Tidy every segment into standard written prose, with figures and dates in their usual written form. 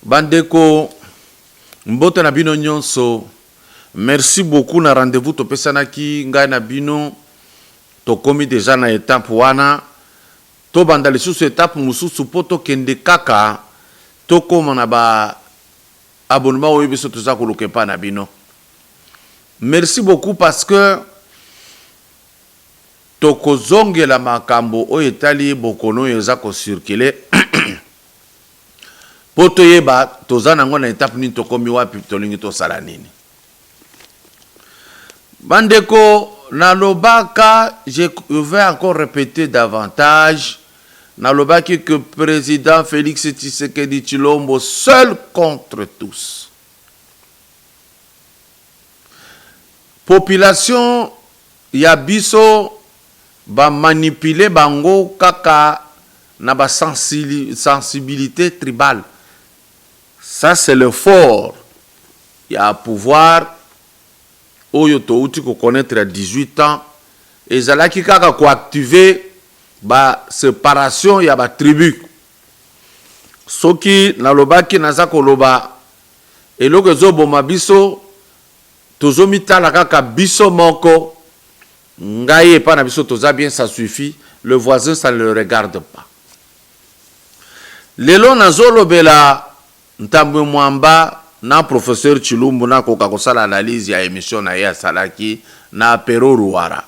Bandeko mbote na bino nyonso. Merci beaucoup na rendez-vous to pesanaki ngai na bino to komi déjà na étape wana to banda lisusu étape mususu poto kende kaka to koma na ba abonnement oyo biso toza koluka pa na bino. Merci beaucoup parce que to kozongela makambo oyo etali bokono eza ko circuler poto yeba toza nango na étape nini to komi wapi tolingi to sala nini. Bandeko na lobaka, je vais encore répéter davantage. Na lobaki que président Félix Tshisekedi Tshilombo seul contre tous. Population ya biso ba manipuler bango kaka na ba sensibilité tribale. Ça c'est le fort. Il y a pouvoir oyo to uti ko connaître à 18 ans et zalaki kaka ko activer ba séparation ya ba tribu. Soki na lobaki naza ko loba eloko ezoboma biso tozomitala kaka biso moko ngaye pa na biso toza bien, ça suffit, le voisin ça ne le regarde pas. Lelo nazolobela ntambe mwamba na professeur Tshilombo na koka kosala analyse ya émission na ya salaki na apéro Ruara.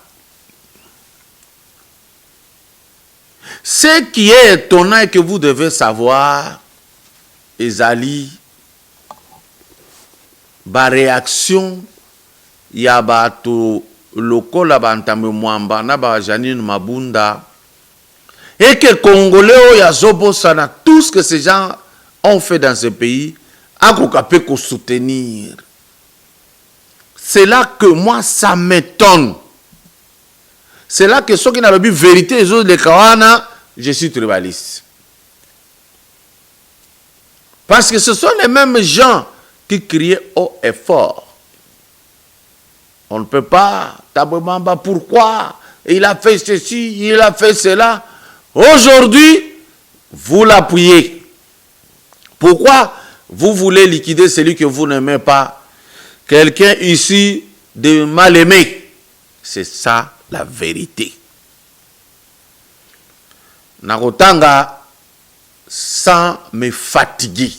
Ce qui est étonnant et que vous devez savoir, ezali ba réaction ya bato lokola bantambe mwamba na ba Janine Mabunda et que Congolais ya zobosa na tout ce que ces gens ont fait dans ce pays à ko soutenir. C'est là que moi ça m'étonne. C'est là que ceux qui n'ont pas vu vérité les autres les kawana, je suis tribaliste. Parce que ce sont les mêmes gens qui criaient haut et fort. On ne peut pas, Tabomamba, pourquoi il a fait ceci, il a fait cela. Aujourd'hui, vous l'appuyez. Pourquoi vous voulez liquider celui que vous n'aimez pas? Quelqu'un ici de mal aimé. C'est ça la vérité. Narotanga sans me fatiguer.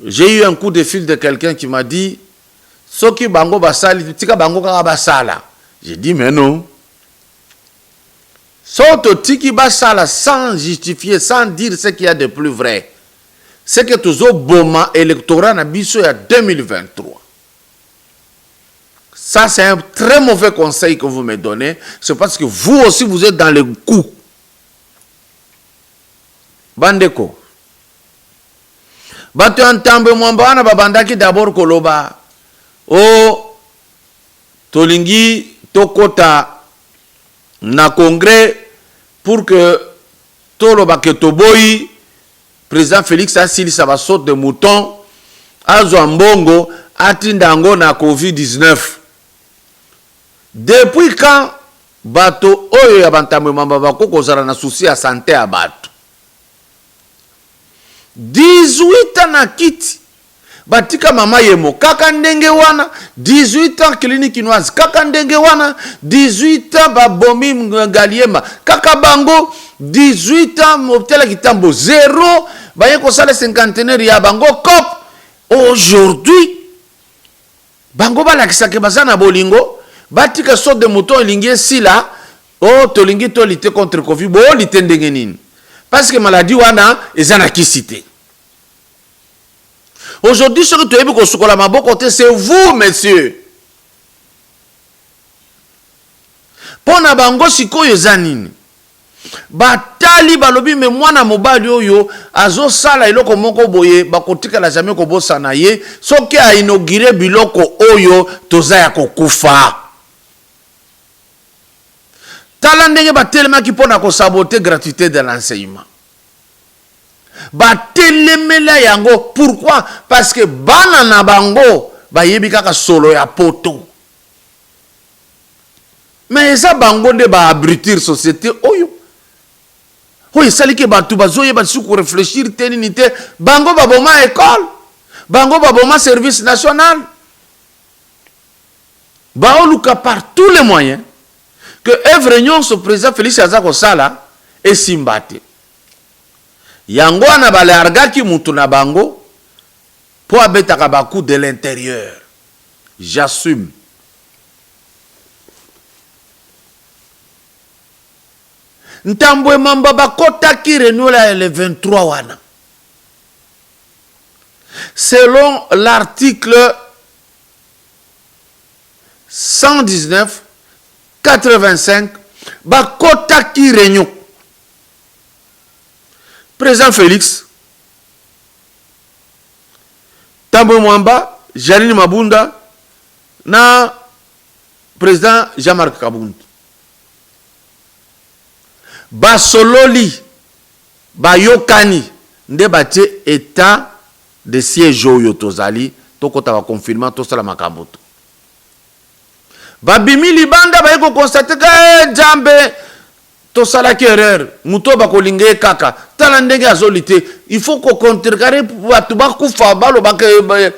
J'ai eu un coup de fil de quelqu'un qui m'a dit Soki bango basali, tika bango kaka basala. J'ai dit mais non. Soto tiki basala sans justifier, sans dire ce qu'il y a de plus vrai. C'est que toujours boma électoral na biso ya 2023. Ça c'est un très mauvais conseil que vous me donnez. C'est parce que vous aussi vous êtes dans le coup. Bandeko. Bato antambe mwamba na babandaki d'abord koloba. Oh, tolingi tokota na congrès pour que toloba ke toboyi président Félix Asili ça va sauter de mouton azo mbongo atindango na COVID-19. Depuis quand bato oyo ya bantambe mamba bakoko zara na souci ya santé ya bato 18 ans na kiti batika mama yemo kaka ndenge wana 18 ans clinique inoise kaka ndenge wana 18 ans babomi ngaliema kaka bango 18 ans moptela kitambo 0 baye ko sala cinquantenaire ya bango cop. Aujourd'hui bango balakisa ke bazana bolingo batika saut de mouton elingi sila oh tolingi to lutter contre Covid bo lutter ndenge nini parce que maladie wana ezana kisité. Aujourd'hui, ce que tu as vu sur la maboko, c'est vous, messieurs. Pona bango siko yezanini. Batali balobi me mwana mobali oyo azo sala iloko moko boye bakotika la jamais ko bosana ye soki a inauguré biloko oyo toza ya kokufa. Tala ndenge batelema ki pona ko saboter gratuité de l'enseignement. Batelemela yango. Pourquoi? Parce que bana na bango bayebi kaka solo ya poto. Mais ça bango de ba abrutir société oyo. Oui, c'est que batu bazoye batu ko réfléchir ténité, bango baboma école, bango baboma service national. Baoluka par tous les moyens que œuvre union ce président Félix Azako Sala et Simbate. Yango na bale argaki mutu na bango pour abetaka baku de l'intérieur. J'assume. Ntambwe mamba bakota ki renouela le 23 wana. Selon l'article 119 85 bakota ki renew. Président Félix Tambwe Mwamba, Janine Mabunda na président Jean-Marc Kabund. Basololi bayokani nde batie état de siège oyo tozali tokota ba confirmant to sala makamboto. Babimi libanda bayeko constater que jambe to sala ki erreur muto bakolinge kaka tala ndenge azolite il faut ko contrecarrer batu bakufa balo bake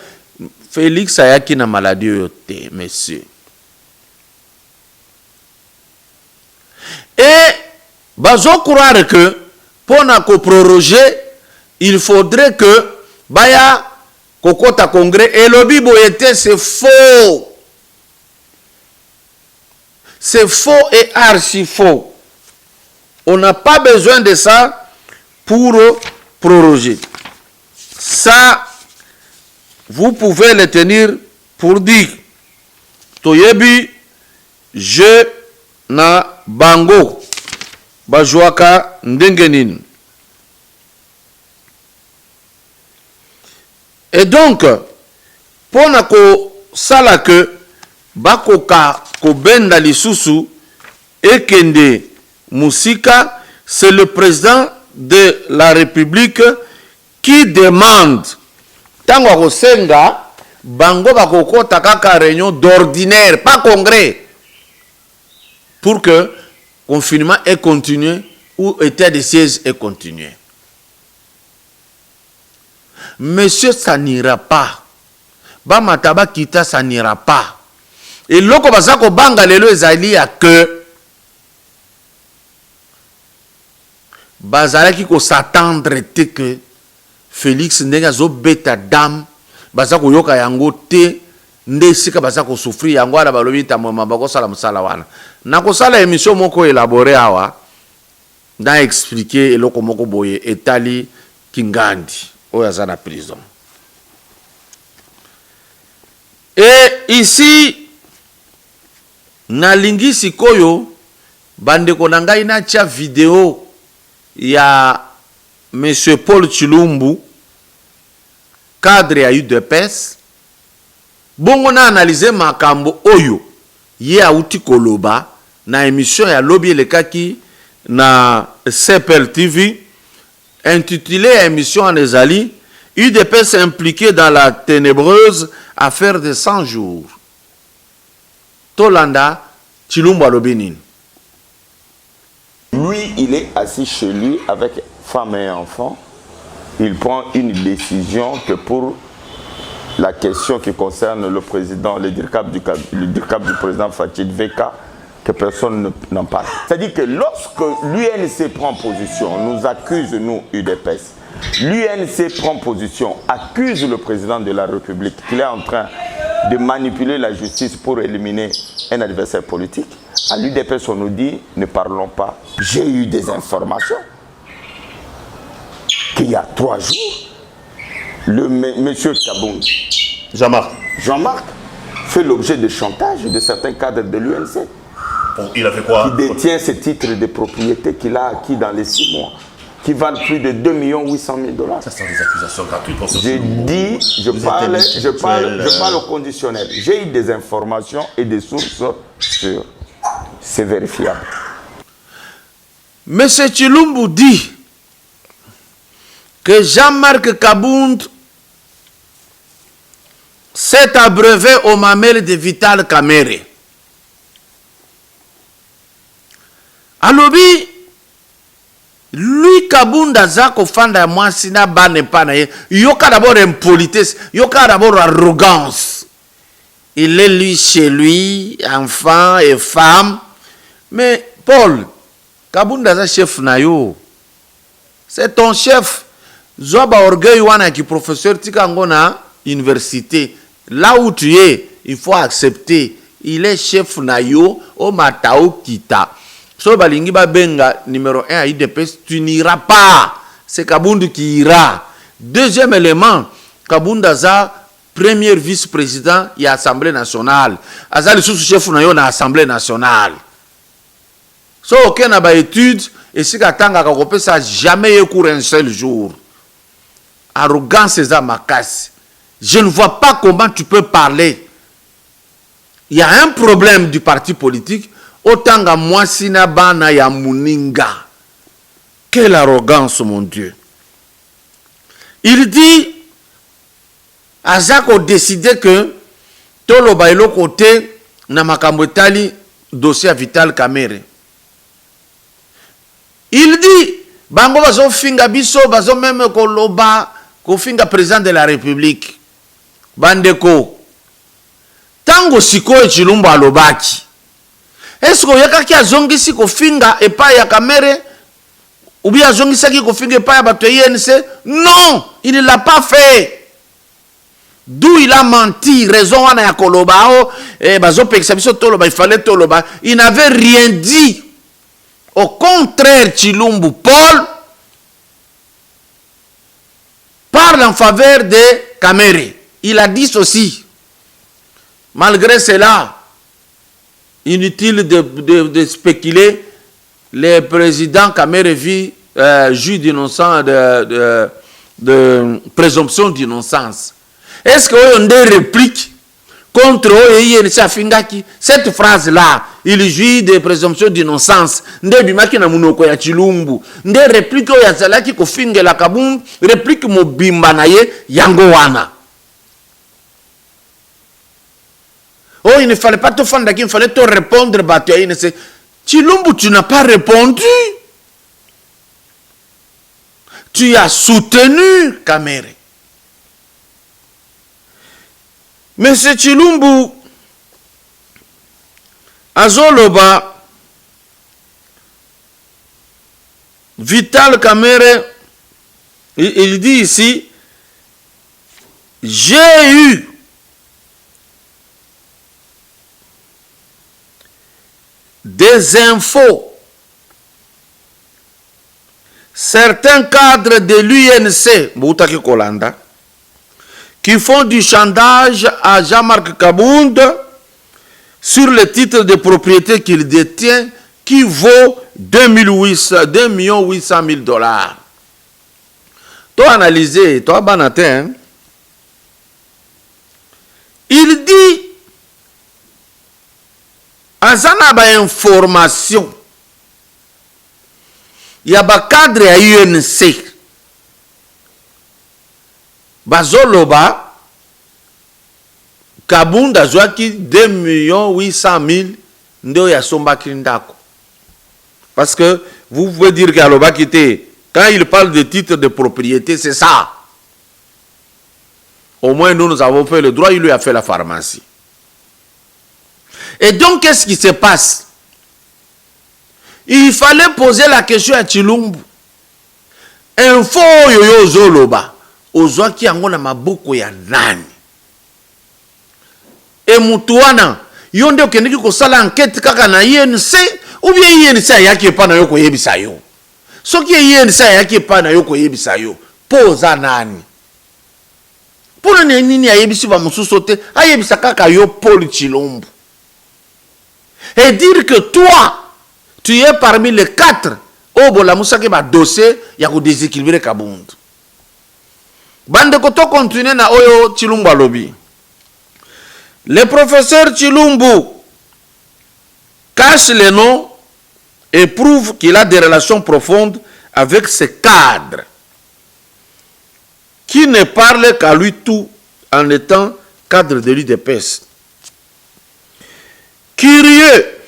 Félix ayaki na maladie oyo te monsieur. Et bazo croire que pour na ko proroger il faudrait que baya kokota congrès et le bibo était c'est faux. C'est faux et archi faux. On n'a pas besoin de ça pour proroger. Ça, vous pouvez le tenir pour dire Toyebi, je na bango. Bajuaka ndengenin. Et donc, pour nako sala que bakoka ko benda lisusu ekende musika, c'est le président de la République qui demande tango akosenga bango bakokota kaka réunion d'ordinaire, pas congrès, pour que confinement est continué ou état de siège est continué. Monsieur, ça n'ira pas. Bamataba kita, ça n'ira pas. Et loko bazako banga lelo ezali ya que bazalaki ko s'attendre te que Félix ndenge zo beta dame bazako yoka yango te nde sika bazako souffrir yango ala balobi ta mama bako sala musala wana. Na ko sala émission moko élaboré awa na expliquer eloko moko boye etali Kingandi oya za na prison. Et ici na lingi sikoyo bandeko na ngai na tia vidéo ya monsieur Paul Chilumbu cadre ya UDPS bongo na analyser makambo oyo ye auti koloba na émission ya lobby lekaki na CPL TV intitulé émission en ezali UDPS impliqué dans la ténébreuse affaire de 100 jours. Tolanda Chilumbu Alobinin. Lui, il est assis chez lui avec femme et enfant. Il prend une décision que pour la question qui concerne le président, le DIRCAP du président Fatou Veka, que personne n'en parle. C'est-à-dire que lorsque l'UNC prend position, nous accuse, nous, UDPS, l'UNC prend position, accuse le président de la République qu'il est en train de manipuler la justice pour éliminer un adversaire politique. À l'UDPS, on nous dit, ne parlons pas. J'ai eu des informations qu'il y a 3 jours, le monsieur Kabound, Jean-Marc, fait l'objet de chantage de certains cadres de l'UNC. Il a fait quoi? Qui détient ces titres de propriété qu'il a acquis dans les 6 mois, qui valent plus de 2 800 000 $. Ça sont des accusations gratuites pour ce J'ai dit, je parle au conditionnel. J'ai eu des informations et des sources sûres. C'est vérifiable. Monsieur Chilumbu dit que Jean-Marc Kabound s'est abreuvé au mamelles de Vital Kamere. Alobi Lui Kabunda zako fanda mwasi na bane pana ye. Yoka d'abord impolitesse, yoka d'abord arrogance. Il est lui chez lui, enfant et femme. Mais Paul, Kabunda za chef na yo. C'est ton chef. Zoba orgueil wana ki professeur tika ngona université. Là où tu es, il faut accepter. Il est chef na yo o matao kita. So balingi ba benga numéro 1 à IDPS, tu n'iras pas. C'est Kabunda qui ira. Deuxième élément, Kabunda za premier vice-président de l'Assemblée nationale. Azali sous-chef na l'Assemblée nationale. So aucun n'a pas étude et si katanga kakopé ça jamais eu cours un seul jour. Arrogance et makasi. Je ne vois pas comment tu peux parler. Il y a un problème du parti politique. Otanga mwasina bana ya muninga. Quelle arrogance, mon Dieu. Il dit, Azak a décidé que Tolo Bailo côté na makambo etali dossier Vital Kamerhe. Il dit, bango bazo finga biso, bazo même koloba, ko finga président de la République. Bandeko. Tango siko e Chilumbu alobaki. Est-ce que yaka ki azongisi ko finga epa ya Kamerhe? Ou bien azongisa ki ko finga epa ya bato INC? Non, il ne l'a pas fait. D'où il a menti, raison wana ya kolobao, bazo pekisa biso toloba, il fallait toloba. Il n'avait rien dit. Au contraire, Chilumbu Paul parle en faveur de Kamerhe. Il a dit ceci. Malgré cela, inutile de spéculer, le président Kamerhe vit juge d'innocence, de présomption d'innocence. Est-ce que vous avez des répliques contre cette phrase-là? Il jouit de présomption d'innocence. Nde bimaki na munoko ya Chilumbu. Nde réplique ya zalaki ko fingela Kabund, réplique mobimba na ye yango wana. Oh, il ne fallait pas te fendre, il fallait te répondre. Chilumbu, tu n'as pas répondu. Tu as soutenu Kamerhe. Mais ce Chilumbu, Azoloba, Vital Kamerhe, il dit ici, j'ai eu des infos. Certains cadres de l'UNC, Boutaki Kolanda, qui font du chantage à Jean-Marc Kabund sur le titre de propriété qu'il détient qui vaut 2 800 000 dollars. Toi analysé, toi banatin, il dit Azana ba information. Il y a ba cadre à UNC. Bazoloba Kabund a joué 2 800 000 ndo ya somba kindako. Parce que vous pouvez dire qu'Aloba quitté, quand il parle de titre de propriété, c'est ça. Au moins nous avons fait le droit, il lui a fait la pharmacie. Et donc qu'est-ce qui se passe? Il fallait poser la question à Chilumbu. Info yoyo zoloba. Ozwaki yango na maboko ya nani? E mutuana yonde okendeki kosala enquête kaka na INC ou bien INC ayaki epa na yo koyebisa yo. Soki INC ayaki epa na yo koyebisa yo, poza nani? Pona nini ayebisi ba mususu te, ayebisa kaka yo Paul Chilumbu. Et dire que toi, tu es parmi les 4 obola musaki ba dossier ya ko déséquilibrer Kabund. Bande koto continue na oyo Chilumbu alobi. Le professeur Chilumbu cache les noms et prouve qu'il a des relations profondes avec ses cadres qui ne parlent qu'à lui tout en étant cadre de l'UDPS. Curieux,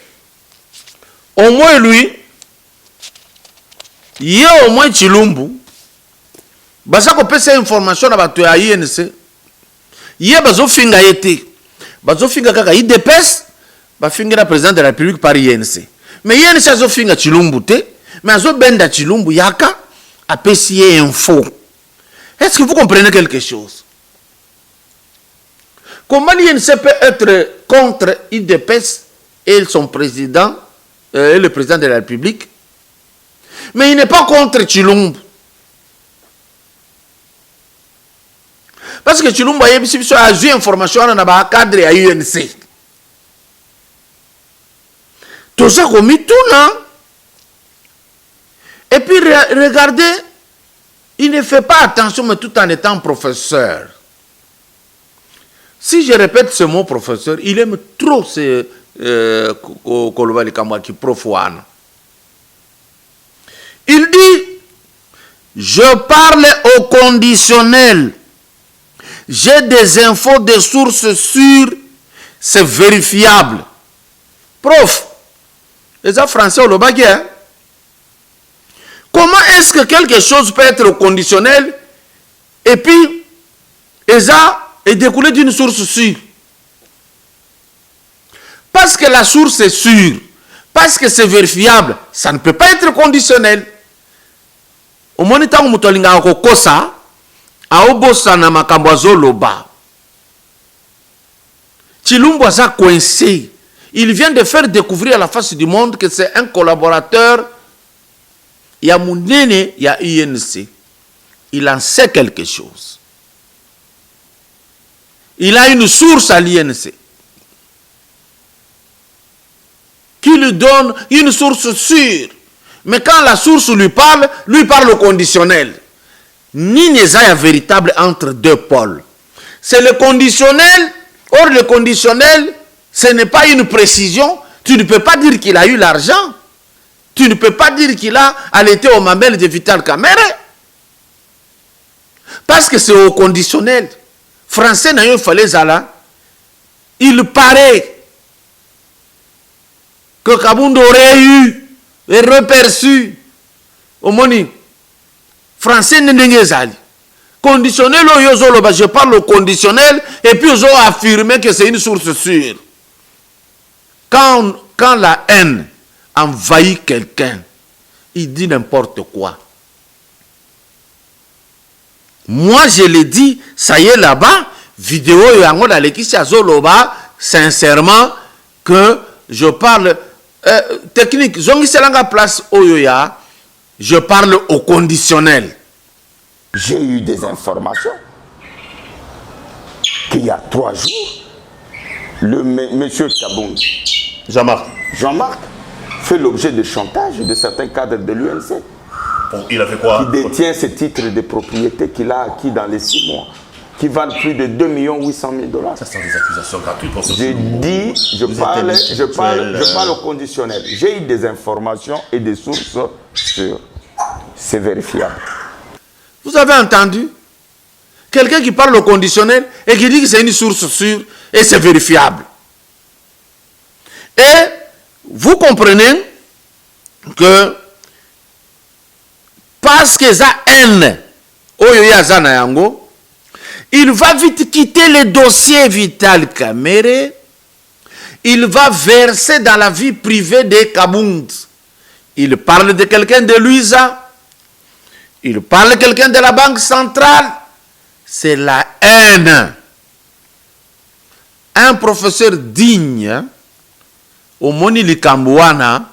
au moins lui, Ye au moins Chilumbu baza kopesa information na bato ya INC. Ye bazo finga yete. Bazo finga kaka IDPS ba finga na président de la République par INC. Mais INC azo finga Chilumbu te, mais azo benda Chilumbu yaka apesi info. Est-ce que vous comprenez quelque chose? Comment l'INC peut être contre IDPS et son président, et le président de la République, mais il n'est pas contre Chilumbu? Parce que Chilumbu a eu information dans le cadre de l'INC. Tout ça comme tout, non? Et puis regardez, il ne fait pas attention, mais tout en étant professeur. Si je répète ce mot professeur, il aime trop ce Kolobali Kamwaki Profoana. Il dit, je parle au conditionnel. J'ai des infos, des sources sûres, c'est vérifiable. Prof, les Français au Lobagé, hein? Comment est-ce que quelque chose peut être au conditionnel et puis ça est découlé d'une source sûre? Parce que la source est sûre, parce que c'est vérifiable, ça ne peut pas être conditionnel. Au moment où mutolinga kokosa, aobosa na makambo azoloba. Chilumbu aza coincé. Il vient de faire découvrir à la face du monde que c'est un collaborateur. Il y a Mounene, il y a INC. Il en sait quelque chose. Il a une source à l'INC qui lui donne une source sûre. Mais quand la source lui parle au conditionnel. Ni n'est véritable entre deux pôles. C'est le conditionnel. Or, le conditionnel, ce n'est pas une précision. Tu ne peux pas dire qu'il a eu l'argent. Tu ne peux pas dire qu'il a allaité au mamelles de Vital Kamerhe. Parce que c'est au conditionnel. Français n'a eu fallu ça. Il paraît que Kabound aurait eu et reperçu au moni. Français n'est pas conditionnel, je parle au conditionnel, et puis ils ont affirmé que c'est une source sûre. Quand la haine envahit quelqu'un, il dit n'importe quoi. Moi, je l'ai dit, ça y est là-bas, vidéo, sincèrement, que je parle technique. Place Oyoya, je parle au conditionnel. J'ai eu des informations qu'il y a 3 jours, le monsieur Kabound, Jean-Marc, fait l'objet de chantage de certains cadres de l'UNC. Il a fait quoi? Qui détient ces titres de propriété qu'il a acquis dans les 6 mois, qui valent plus de 2 800 000 $. Ça sont des accusations gratuites pour ce je parle au conditionnel. J'ai eu des informations et des sources sûres. C'est vérifiable. Vous avez entendu? Quelqu'un qui parle au conditionnel et qui dit que c'est une source sûre et c'est vérifiable. Et vous comprenez que parce que ça haine, il va vite quitter le dossier Vital Kamerhe. Il va verser dans la vie privée de Kabound. Il parle de quelqu'un de Luisa. Il parle de quelqu'un de la Banque centrale. C'est la haine. Un professeur digne, au Moni Likambouana,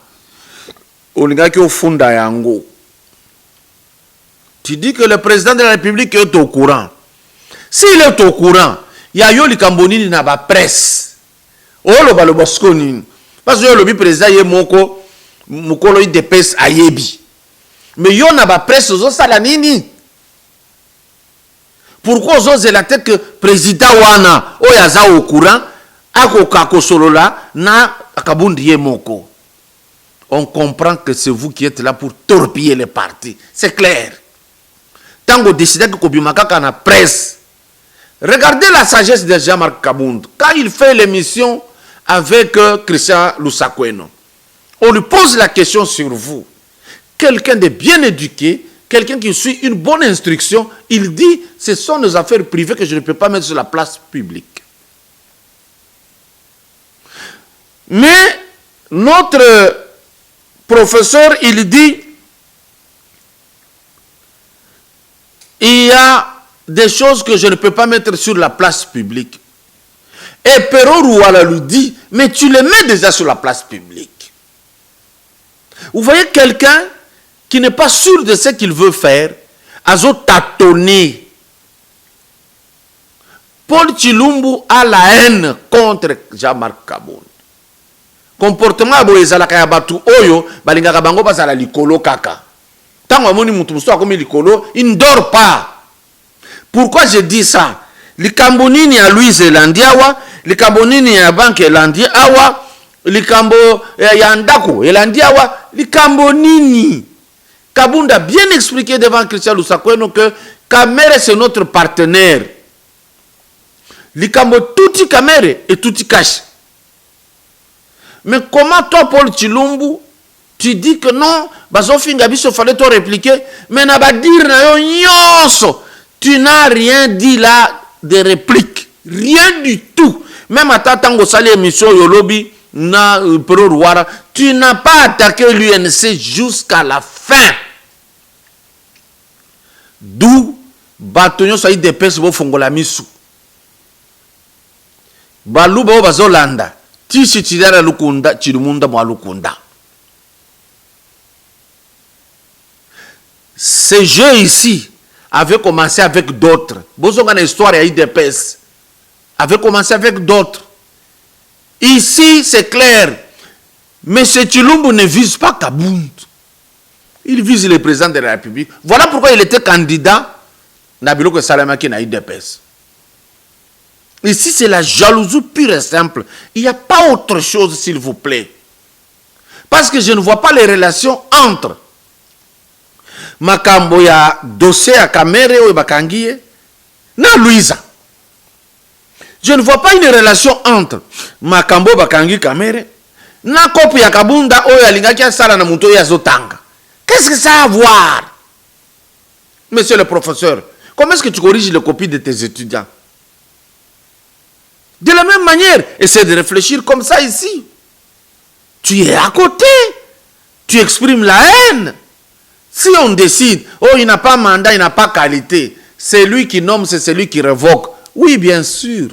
au Lingaki au Funda Yango. Tu dis que le président de la République est au courant. S'il est au courant, il y a eu Likambonini na ba presse. Oh le balobosconi. Parce que le président est moko mukolo IDPS ayebi. Mais yo na ba presse zo sala nini? Pourquoi zo la tête que président wana o yaza au courant ako kako solola na akabundi ye moko. On comprend que c'est vous qui êtes là pour torpiller les partis. C'est clair. Tant qu'on décide que Kobimaka kana presse. Regardez la sagesse de Jean-Marc Kabound. Quand il fait l'émission avec Christian Lusakweno, on lui pose la question sur vous. quelqu'un de bien éduqué, quelqu'un qui suit une bonne instruction, il dit, ce sont nos affaires privées que je ne peux pas mettre sur la place publique. Mais notre professeur, il dit, il y a des choses que je ne peux pas mettre sur la place publique. Et Pero Rouala lui dit, mais tu les mets déjà sur la place publique. Vous voyez quelqu'un qui n'est pas sûr de ce qu'il veut faire, a tâtonné. Paul Tshilumbu a la haine contre Jean-Marc Kabound. Comportement à Boezala ya batu oyo, balingaka bango basala likolo kaka. Tant amoni mutu muso akomi likolo, il ne dort pas. Pourquoi je dis ça? Likambo nini ya Louise Elandiawa, likambo nini ya Banque Elandiawa, likambo ya Ndako Elandiawa, likambo nini? Kabound a bien expliqué devant Christian Lusakweno que Kamere c'est notre partenaire. Likambo touti Kamere et touti cash. Mais comment toi, Paul Tshilumbu, tu dis que non, Bazofi Ngabiso fallait te répliquer, mais n'a pas dire na yo nyonso. Tu n'as rien dit là de réplique. Rien du tout. Même à Tatango Sali émission Yolobi, na Pero Rouala, tu n'as pas attaqué l'UNC jusqu'à la fin. D'où Batonyo Saïd de Pesbo Fongola Misu. Baluba Bazolanda. Tisi Tidara Lukunda, Chilumunda Mwalukunda. Ce jeu ici avait commencé avec d'autres. Bozonga na histoire à IDPS avait commencé avec d'autres. Ici, c'est clair. Mais ce Tshilumbu ne vise pas Kabound. Il vise le président de la République. Voilà pourquoi il était candidat Nabiloko Salamaki na IDPS. Ici, c'est la jalousie pure et simple. Il n'y a pas autre chose, s'il vous plaît. Parce que je ne vois pas les relations entre Makambo ya dossier à Kamere ou Bakangie na Louisa. Je ne vois pas une relation entre Makambo Bakangi Kamere na kopi ya Kabunda ou ya Lingaki Sala na Muto ya Zotanga. Qu'est-ce que ça a à voir? Monsieur le professeur, comment est-ce que tu corriges les copies de tes étudiants? De la même manière, essaie de réfléchir comme ça ici. Tu es à côté. Tu exprimes la haine. Si on décide, oh, il n'a pas mandat, il n'a pas qualité, c'est lui qui nomme, c'est celui qui révoque. Oui, bien sûr.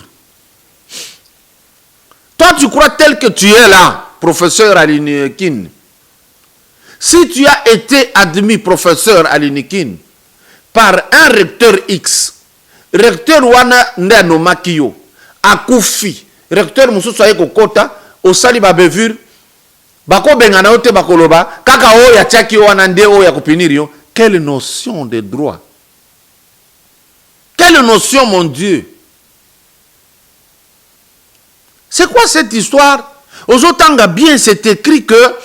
Toi, tu crois tel que tu es là, professeur Alinikin. Si tu as été admis professeur Alinikin par un recteur X, recteur Wana Ndanomakio, Akufi, recteur Moussou Kokota, au Sali Babevur, Bako Bengana Ote Bakoloba, Kaka O ya Tchaki O Anande O ya Kupinirio. Quelle notion de droit? Quelle notion, mon Dieu? C'est quoi cette histoire? Aux Otanga bien, c'est écrit que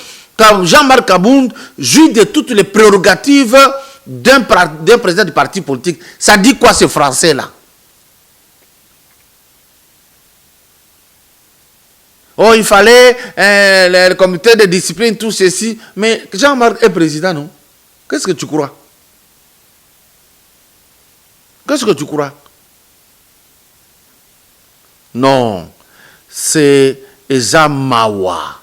Jean-Marc Kabound jouit de toutes les prérogatives d'un président du parti politique. Ça dit quoi ce français-là? Oh, il fallait le comité de discipline, tout ceci. Mais Jean-Marc est président, non? Qu'est-ce que tu crois? Qu'est-ce que tu crois? Non, c'est Ezamawa.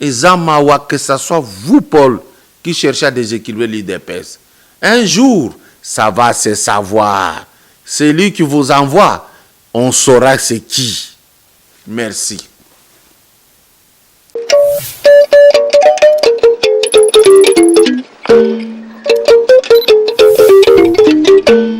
Ezamawa, que ce soit vous, Paul, qui cherchez à déséquilibrer l'IDPS. Un jour, ça va se savoir. Celui qui vous envoie, on saura c'est qui. Merci. Thank you.